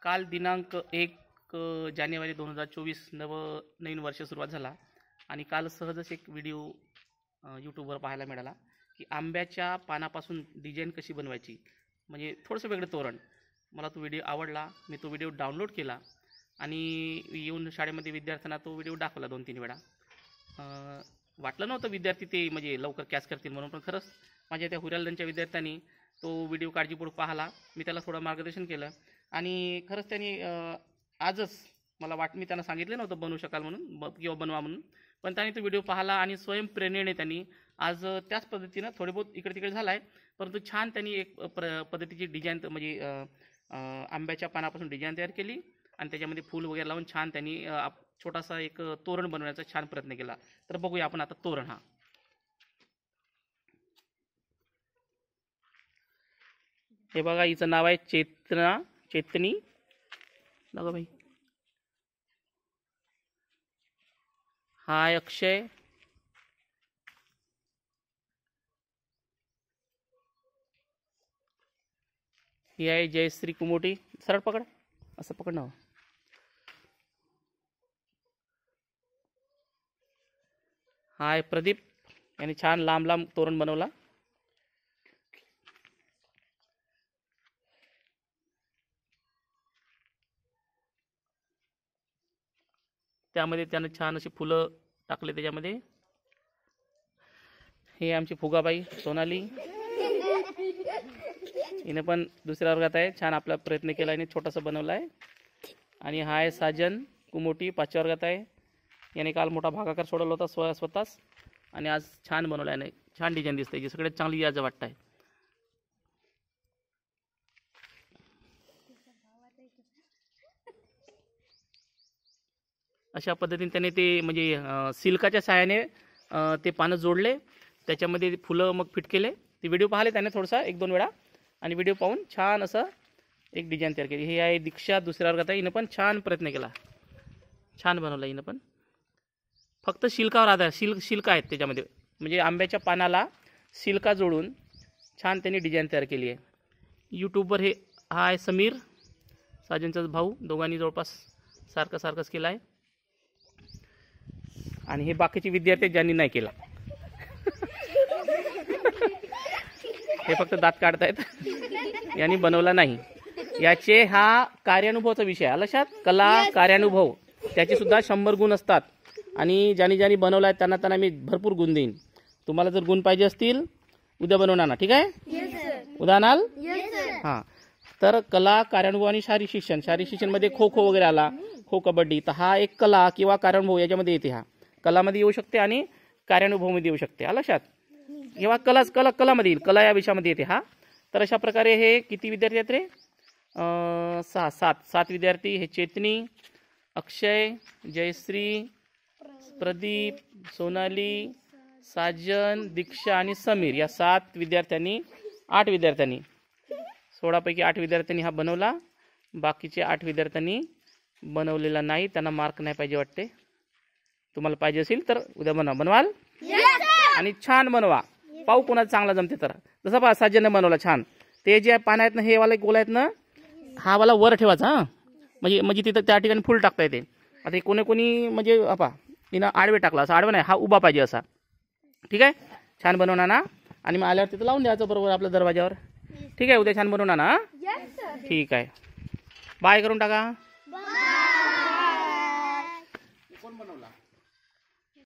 काल दिनांक 1 जानेवारी 2024 नवीन वर्ष सुरुवात झाला आणि काल सहजच एक व्हिडिओ यूट्यूबवर पाहायला मिळाला की आंब्याच्या पानापासून डिझाईन कशी बनवायची, म्हणजे थोडंसं वेगळं तोरण. मला तो व्हिडिओ आवडला. मी तो व्हिडिओ डाउनलोड केला आणि येऊन शाळेमध्ये विद्यार्थ्यांना तो व्हिडिओ दाखवला 2-3 वेळा. वाटलं नव्हतं विद्यार्थी ते म्हणजे लवकर कॅच करतील म्हणून, पण खरंच माझ्या त्या हुऱ्यालच्या विद्यार्थ्यांनी तो व्हिडिओ काळजीपूर्वक पाहिला. मी त्याला थोडं मार्गदर्शन केलं आणि खरंच त्यांनी आजच मी त्यांना सांगितलं नव्हतं बनवू शकाल म्हणून किंवा बनवा म्हणून, पण त्यांनी तो व्हिडिओ पाहिला आणि स्वयंप्रेरणेने त्यांनी आज त्याच पद्धतीनं थोडे बहुत इकडे तिकडे झाला आहे, परंतु छान त्यांनी एक पद्धतीची डिझाईन म्हणजे आंब्याच्या पानापासून डिझाईन तयार केली आणि त्याच्यामध्ये फूल वगैरे लावून छान त्यांनी छोटासा एक तोरण बनवण्याचा छान प्रयत्न केला. तर बघूया आपण आता तोरण. हा हे बघा, हिचं नाव आहे चेतनी. बघा भाई, हा आहे अक्षय, ही आहे जयश्री कुमोटी. सरळ पकड, असं पकड ना. हा आहे प्रदीप, याने छान लांब लांब तोरण बनवला. त्यामध्ये त्यानं छान अशी फुलं टाकले त्याच्यामध्ये. हे आमची फुगाबाई सोनाली, हिने पण दुसऱ्या वर्गात आहे. छान आपला प्रयत्न केला, हिने छोटासा बनवला आहे. आणि हा आहे साजन कुमोटी, 5व्या वर्गात आहे. याने काल मोठा भागाकार सोडवला होता स्वतःच आणि आज छान बनवला आहे. छान डिझाईन दिसते, जी सगळ्यात चांगली याचं वाटतं आहे. अशा पद्धतीने त्याने ते म्हणजे सिल्काच्या सहाय्याने ते पानं जोडले, त्याच्यामध्ये फुलं मग फिट केले. ते व्हिडिओ पाहिले त्याने थोडासा 1-2 वेळा आणि व्हिडिओ पाहून छान असं एक डिझाईन तयार केली. हे आहे दीक्षा, 2ऱ्या वर्गात आहे. हिनं पण छान प्रयत्न केला, छान बनवला हिनं पण. फक्त शिल्कावर आधार, शिल्का आहेत त्याच्यामध्ये, म्हणजे आंब्याच्या पानाला शिल्का जोडून छान त्यांनी डिझाईन तयार केली आहे. यूट्यूबवर हा आहे समीर, साजनचा भाऊ. दोघांनी जवळपास सारखंच केलं आहे. आणि हे बाकीचे विद्यार्थी ज्यांनी नाही केला, हे फक्त दात काढतायत, यांनी बनवला नाही. याचे हा कार्यानुभवाचा विषय आहे लक्षात. कला कार्यानुभव त्याचे सुद्धा 100 गुण असतात आणि ज्यांनी बनवला आहे त्यांना मी भरपूर गुण देईन. तुम्हाला जर गुण पाहिजे असतील उद्या बनवून आणा, ठीक आहे? उद्या आणाल? हां. तर कला कार्यानुभव आणि शारीरिक शिक्षणमध्ये खो खो वगैरे आला, खो कबड्डी, तर हा एक कला किंवा कार्यानुभव याच्यामध्ये येते. हा कलामध्ये येऊ शकते आणि कार्यानुभवमध्ये येऊ शकते, लक्षात. किंवा कलामध्ये येईल, कला या विषयामध्ये येते हा. तर अशा प्रकारे हे किती विद्यार्थी आहेत रे? 7 विद्यार्थी. हे चेतनी, अक्षय, जयश्री, प्रदीप, सोनाली, साजन, दीक्षा आणि समीर या 8 विद्यार्थ्यांनी 16 पैकी 8 विद्यार्थ्यांनी हा बनवला. बाकीचे 8 विद्यार्थ्यांनी बनवलेला नाही, त्यांना मार्क नाही पाहिजे वाटते. तुम्हाला पाहिजे असेल तर उद्या बनवाल आणि छान बनवा. पाहू कोणाला चांगला जमते तर. जसं पहा साजनने बनवला छान. ते जे पानं आहेत ना, हे वाला गोल आहेत ना, हा वाला वर ठेवायचा. हां, म्हणजे तिथं त्या ठिकाणी फुल टाकता येते. आता हे कोणी म्हणजे आपा हिनं आडवे टाकला, असं आडवं नाही, हा उभा पाहिजे असा, ठीक आहे? छान बनवणार ना, आणि मग आल्यावर तिथं लावून द्यायचं बरोबर आपल्या दरवाजावर, ठीक आहे? उद्या छान बनवणार ना, ठीक आहे? बाय करून टाका.